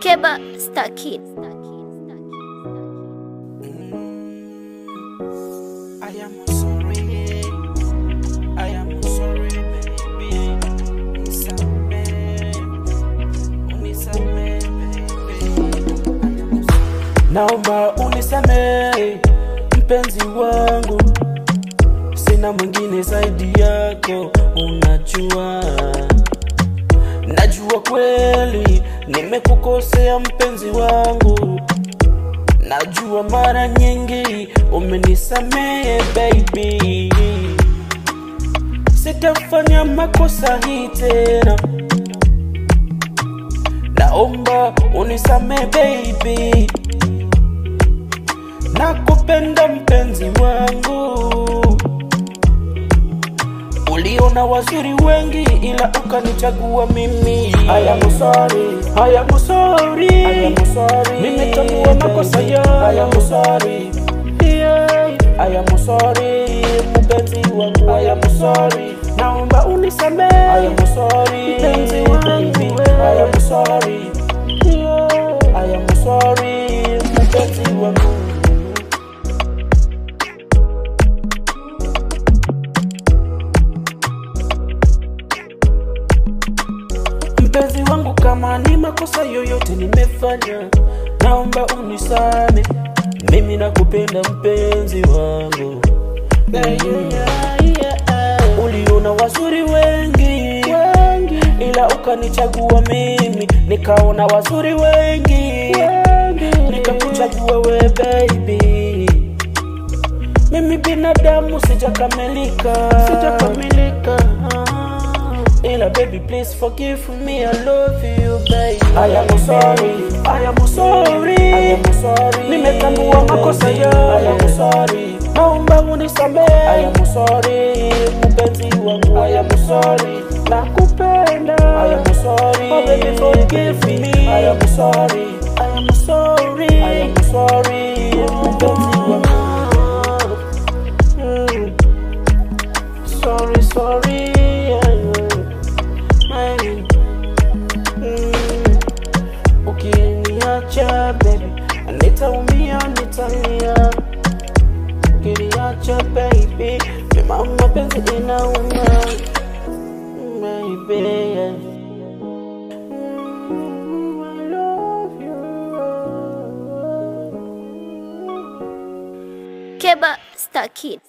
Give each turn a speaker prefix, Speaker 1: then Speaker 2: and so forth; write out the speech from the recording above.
Speaker 1: Keba Star Kid.
Speaker 2: I am sorry. I am sorry, baby. Unisame, baby. Naomba unisamehe, mpenzi wangu. Sina mwingine zaidi yako, unajua. Najua kweli nimekukosea mpenzi wangu. Najua mara nyingi umenisamehe baby. Sitafanya makosa hii tena. Naomba unisamehe baby. Nakupenda mpenzi wangu. Uliona wazuri wengi ila ukanichagua mimi. I am sorry, I am sorry, I am sorry. Nimetambua makosa yangu. I am sorry, yeah. I am sorry, mpenzi wangu. I am sorry, naomba unisamehe. I am sorry, mpenzi wangu. I am sorry, yeah. I am sorry, mpenzi wangu. Mpenzi wangu, kama ni makosa yoyote nimefanya, naomba unisame. Mimi nakupenda mpenzi wangu. Uliona wazuri wengi ila ukanichagua mimi. Nikaona wazuri wengi nikakuchagua we baby. Mimi binadamu sijakamilika. Ila baby, please forgive me, I love you baby. I am sorry, I am sorry, I am sorry. Nimetambua makosa yangu. I am sorry, naomba unisamehe. I am sorry, mpenzi wangu. I am sorry, nakupenda. I am sorry, oh baby forgive me. I am sorry, I am sorry, I am sorry, mpenzi wangu. Sorry, sorry. Ukiniacha baby, nitaumia, nitalia. Ukiniacha baby, mama mapenzi inauma baby. I love you.
Speaker 1: Keba Star Kid.